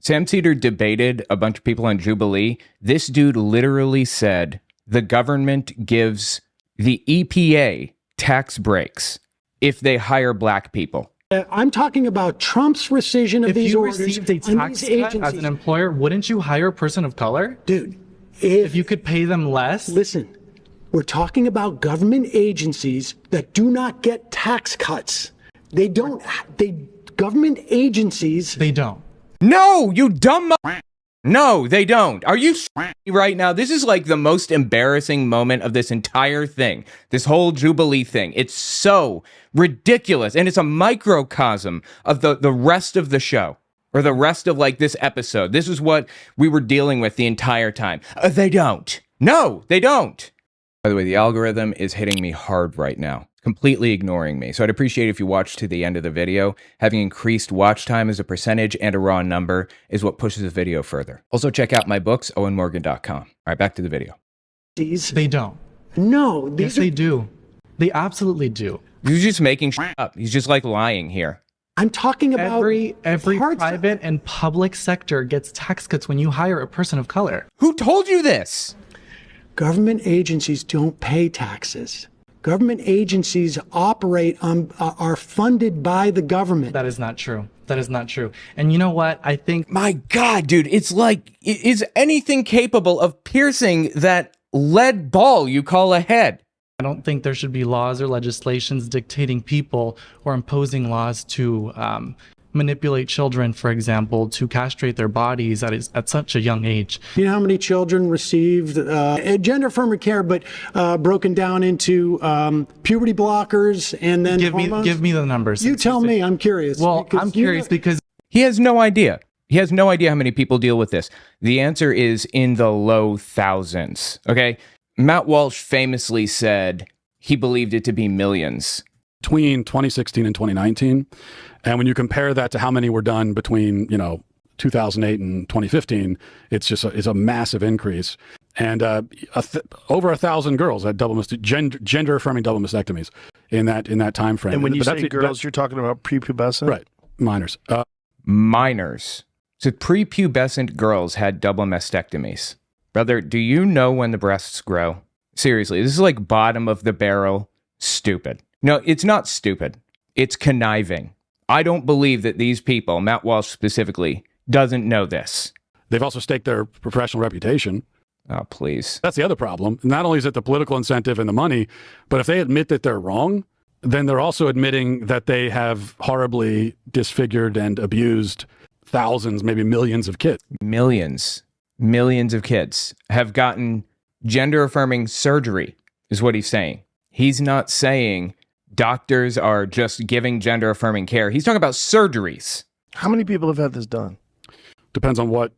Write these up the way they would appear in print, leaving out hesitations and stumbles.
Sam Seder debated a bunch of people on Jubilee. This dude literally said the government gives the EPA tax breaks if they hire black people. I'm talking about Trump's rescission of these orders. If you received a tax cut as an employer, wouldn't you hire a person of color? Dude, if you could pay them less? Listen, we're talking about government agencies that do not get tax cuts. Government agencies. They don't. No, you dumb. No, they don't. Are you right now? This is like the most embarrassing moment of this entire thing. This whole Jubilee thing. It's so ridiculous. And it's a microcosm of the rest of the show. Or the rest of like this episode. This is what we were dealing with the entire time. They don't. No, they don't. By the way, the algorithm is hitting me hard right now. Completely ignoring me. So I'd appreciate if you watched to the end of the video. Having increased watch time as a percentage and a raw number is what pushes the video further. Also check out my books, owenmorgan.com. All right, back to the video. They don't. No. Yes, they do. They absolutely do. He's just making shit up. He's just like lying here. I'm talking about every private and public sector gets tax cuts when you hire a person of color. Who told you this? Government agencies don't pay taxes. Government agencies are funded by the government. That is not true. That is not true. And you know what? I think... My God, dude, it's like, is anything capable of piercing that lead ball you call a head? I don't think there should be laws or legislations dictating people or imposing laws to manipulate children, for example, to castrate their bodies at such a young age. You know how many children received gender-affirming care, but broken down into puberty blockers and then hormones? Give me the numbers. You tell me. I'm curious. Well, I'm curious because he has no idea. He has no idea how many people deal with this. The answer is in the low thousands. Okay, Matt Walsh famously said he believed it to be millions. Between 2016 and 2019. And when you compare that to how many were done between, 2008 and 2015, it's a massive increase. And over 1,000 girls had gender-affirming double mastectomies in that time frame. And when you say girls, you're talking about prepubescent? Right, minors. Minors. So prepubescent girls had double mastectomies. Brother, do you know when the breasts grow? Seriously, this is like bottom of the barrel stupid. No, it's not stupid. It's conniving. I don't believe that these people, Matt Walsh specifically, doesn't know this. They've also staked their professional reputation. Oh, please. That's the other problem. Not only is it the political incentive and the money, but if they admit that they're wrong, then they're also admitting that they have horribly disfigured and abused thousands, maybe millions of kids. Millions of kids have gotten gender-affirming surgery, is what he's saying. He's not saying doctors are just giving gender-affirming care. He's talking about surgeries. How many people have had this done? Depends on what.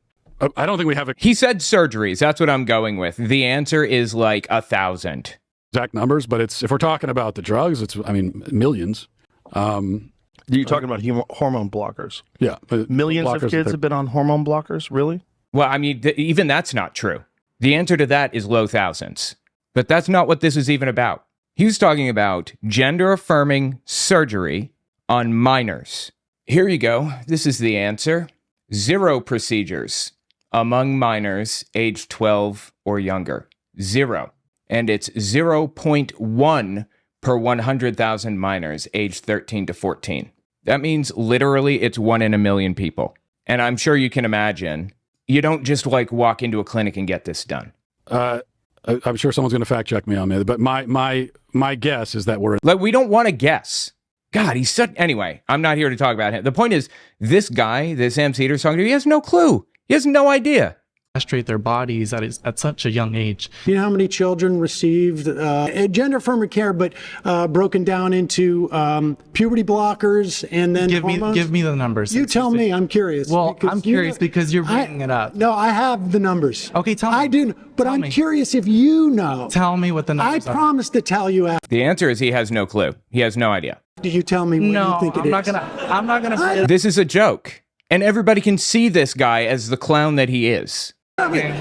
I don't think we have a... He said surgeries. That's what I'm going with. The answer is like 1,000. Exact numbers, but if we're talking about the drugs, millions. You're talking about hormone blockers? Yeah. Millions of kids have been on hormone blockers? Really? Well, I mean, even that's not true. The answer to that is low thousands. But that's not what this is even about. He was talking about gender-affirming surgery on minors. Here you go. This is the answer. 0 procedures among minors aged 12 or younger. 0. And it's 0.1 per 100,000 minors aged 13 to 14. That means literally it's 1 in a million people. And I'm sure you can imagine, you don't just like walk into a clinic and get this done. I'm sure someone's going to fact check me on it, but my guess is that we don't want to guess. God, he's such... Anyway, I'm not here to talk about him. The point is, this guy that Sam Seder's talking to, he has no clue. He has no idea. Castrate their bodies at such a young age. You know how many children received gender-affirming care, but broken down into puberty blockers and then hormones? Give me the numbers. You tell me. I'm curious. Well, I'm curious because you're bringing it up. No, I have the numbers. Okay, tell me. I do, but I'm curious if you know. Tell me what the numbers are. I promise to tell you after. The answer is he has no clue. He has no idea. Do you tell me what you think it is? I'm not gonna. This is a joke, and everybody can see this guy as the clown that he is.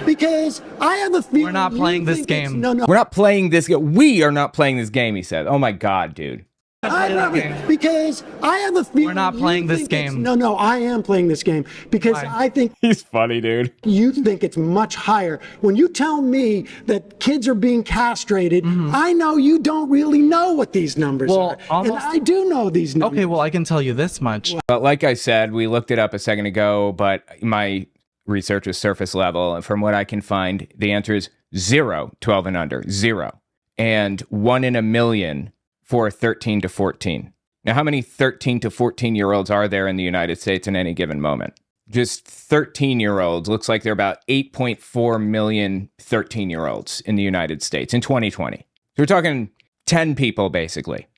Because I have a feeling we're not playing this game. No. We're not playing this game. We are not playing this game, he said. Oh my God, dude. Because I have a feeling We're not playing you this think it's- game. No, I am playing this game because Why? I think He's funny, dude. you think it's much higher. When you tell me that kids are being castrated, I know you don't really know what these numbers Well, are. almost- And I do know these numbers. Okay, well, I can tell you this much. But like I said, we looked it up a second ago, but my research is surface level. And from what I can find, the answer is 0, 12 and under, 0. And 1 in a million for 13 to 14. Now, how many 13 to 14-year-olds are there in the United States in any given moment? Just 13-year-olds. Looks like there are about 8.4 million 13-year-olds in the United States in 2020. So we're talking 10 people, basically.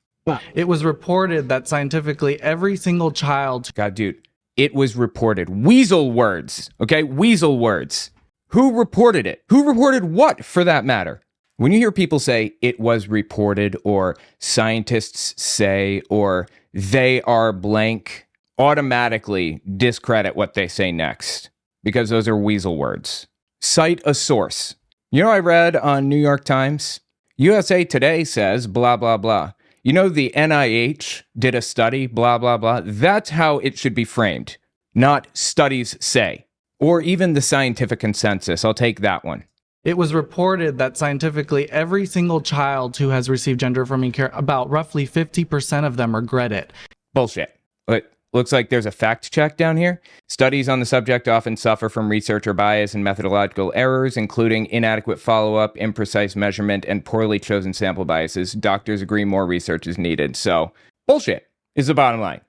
It was reported that scientifically every single child. God, dude, it was reported. Weasel words, okay? Weasel words. Who reported it? Who reported what, for that matter? When you hear people say it was reported, or scientists say, or they are blank, automatically discredit what they say next, because those are weasel words. Cite a source. You know, I read on New York Times, USA Today says blah, blah, blah. You know, the NIH did a study, blah, blah, blah. That's how it should be framed, not studies say, or even the scientific consensus. I'll take that one. It was reported that scientifically every single child who has received gender-affirming care, about roughly 50% of them regret it. Bullshit. But looks like there's a fact check down here. Studies on the subject often suffer from researcher bias and methodological errors, including inadequate follow-up, imprecise measurement, and poorly chosen sample biases. Doctors agree more research is needed. So, bullshit is the bottom line.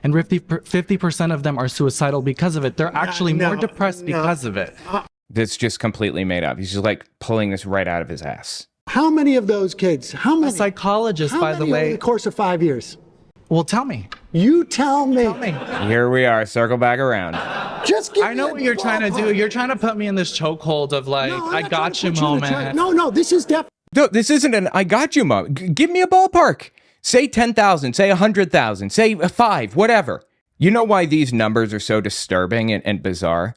And 50% of them are suicidal because of it. They're actually more depressed because of it. That's just completely made up. He's just like pulling this right out of his ass. How many of those kids? How many? A psychologist, How by the many over way. the course of 5 years? Well, tell me. You tell me. Here we are, circle back around. Just give I know me a what you're trying to do. ballpark. You're trying to put me in this chokehold of like, No, I'm I not trying got to you put in a moment. choke. No, this is definitely. No, this isn't an I got you moment. Give me a ballpark. Say 10,000, say 100,000, say 5, whatever. You know why these numbers are so disturbing and bizarre?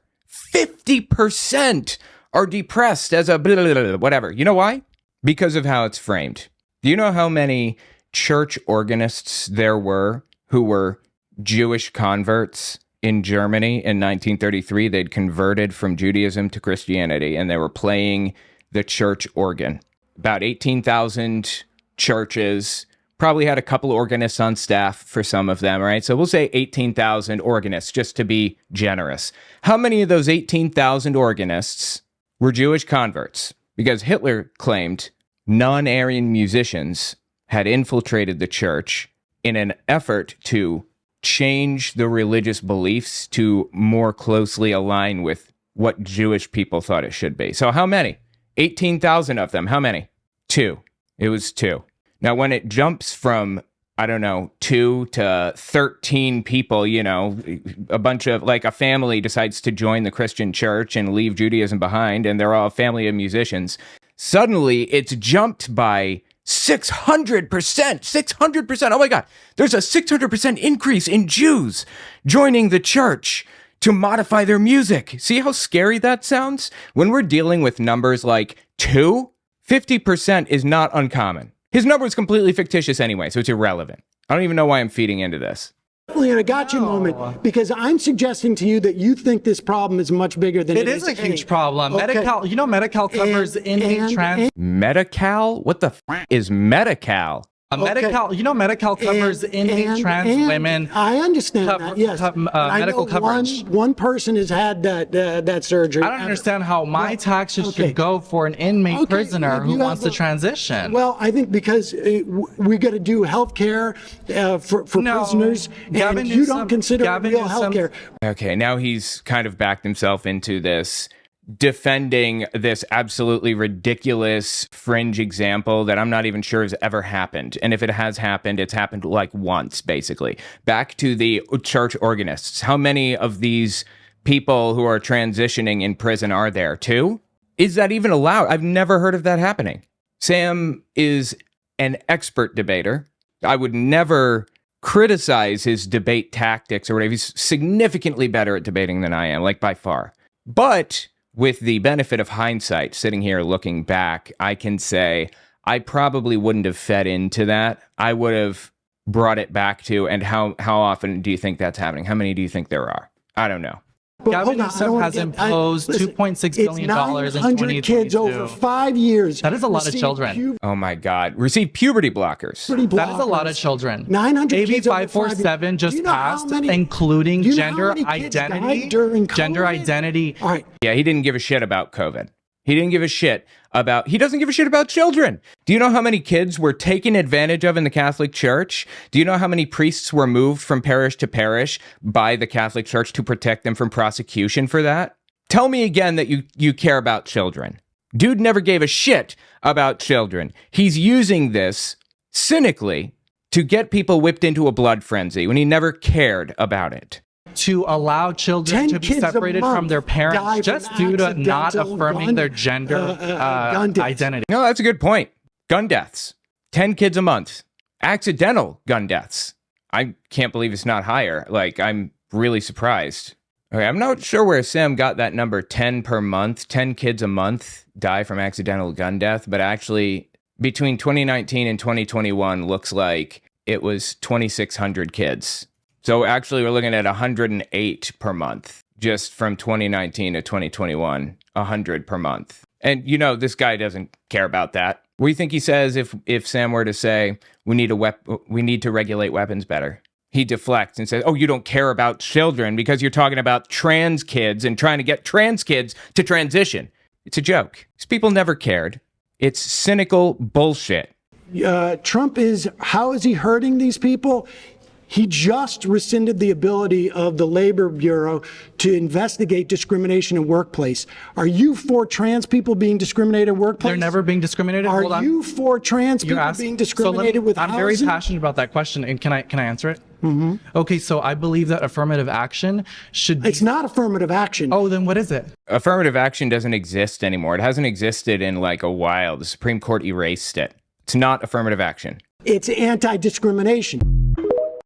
50% are depressed as a blah, blah, blah, whatever. You know why? Because of how it's framed. Do you know how many church organists there were who were Jewish converts in Germany in 1933? They'd converted from Judaism to Christianity, and they were playing the church organ. About 18,000 churches, probably had a couple organists on staff for some of them, right? So we'll say 18,000 organists, just to be generous. How many of those 18,000 organists were Jewish converts? Because Hitler claimed non-Aryan musicians had infiltrated the church in an effort to change the religious beliefs to more closely align with what Jewish people thought it should be. So how many? 18,000 of them. How many? 2. It was 2. Now, when it jumps from, I don't know, 2 to 13 people, you know, a bunch of, like a family decides to join the Christian church and leave Judaism behind, and they're all a family of musicians, suddenly it's jumped by 600%. 600%. Oh my God. There's a 600% increase in Jews joining the church to modify their music. See how scary that sounds? When we're dealing with numbers like 2, 50% is not uncommon. His number is completely fictitious anyway, so it's irrelevant. I don't even know why I'm feeding into this. In a gotcha moment, because I'm suggesting to you that you think this problem is much bigger than It is a huge problem. Okay. Medi-Cal, you know, Medi-Cal covers inmate trans. Medi-Cal? What the is Medi-Cal? Medi-Cal, you know, Medi-Cal covers inmate trans women. I understand that, yes. I medical know coverage. One person has had that surgery. I don't understand how my taxes should go for an inmate prisoner who wants to transition. Well, I think because we got to do health care for prisoners, and you don't consider it real health care. Okay, now he's kind of backed himself into this, defending this absolutely ridiculous fringe example that I'm not even sure has ever happened. And if it has happened, it's happened like once, basically. Back to the church organists. How many of these people who are transitioning in prison are there? 2? Is that even allowed? I've never heard of that happening. Sam is an expert debater. I would never criticize his debate tactics or whatever. He's significantly better at debating than I am, like by far. But with the benefit of hindsight, sitting here looking back, I can say I probably wouldn't have fed into that. I would have brought it back to, and how often do you think that's happening? How many do you think there are? I don't know. But Gavin hold on, I Newsom don't wanna has get- imposed listen, $2.6 billion in 900 kids 2022. over 5 years. That is a lot of received children. Oh my God. Receive puberty blockers. That is a lot of children. 900 AB kids over 5 years. 547 Do just you know how passed, many- including do you know how gender many kids died identity. during Gender COVID? identity. All right. Yeah, he didn't give a shit about COVID. He doesn't give a shit about children. Do you know how many kids were taken advantage of in the Catholic Church? Do you know how many priests were moved from parish to parish by the Catholic Church to protect them from prosecution for that? Tell me again that you care about children. Dude never gave a shit about children. He's using this cynically to get people whipped into a blood frenzy when he never cared about it. To allow children 10 to be kids a separated month from their die parents from just due to not accidental affirming gun- their gender gun deaths. identity. No, that's a good point. Gun deaths. 10 kids a month. Accidental gun deaths. I can't believe it's not higher. Like, I'm really surprised. Okay, I'm not sure where Sam got that number 10 per month. 10 kids a month die from accidental gun death, but actually between 2019 and 2021 looks like it was 2,600 kids. So actually we're looking at 108 per month just from 2019 to 2021, 100 per month. And you know, this guy doesn't care about that. What do you think he says if Sam were to say we need to regulate weapons better? He deflects and says, "Oh, you don't care about children because you're talking about trans kids and trying to get trans kids to transition." It's a joke. These people never cared. It's cynical bullshit. Trump how is he hurting these people? He just rescinded the ability of the Labor Bureau to investigate discrimination in workplace. Are you for trans people being discriminated in workplace? They're never being discriminated. Hold Are on. you for trans people being discriminated with I'm housing? very passionate about that question, and can I answer it? Mm-hmm. Okay, so I believe that affirmative action should be. It's not affirmative action. Oh, then what is it? Affirmative action doesn't exist anymore. It hasn't existed in like a while. The Supreme Court erased it. It's not affirmative action. It's anti-discrimination.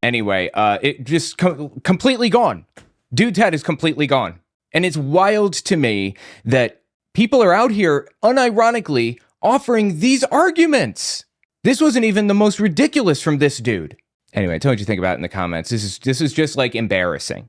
Anyway, it just completely gone. Dude's head is completely gone. And it's wild to me that people are out here unironically offering these arguments. This wasn't even the most ridiculous from this dude. Anyway, tell me what you think about it in the comments. This is just like embarrassing.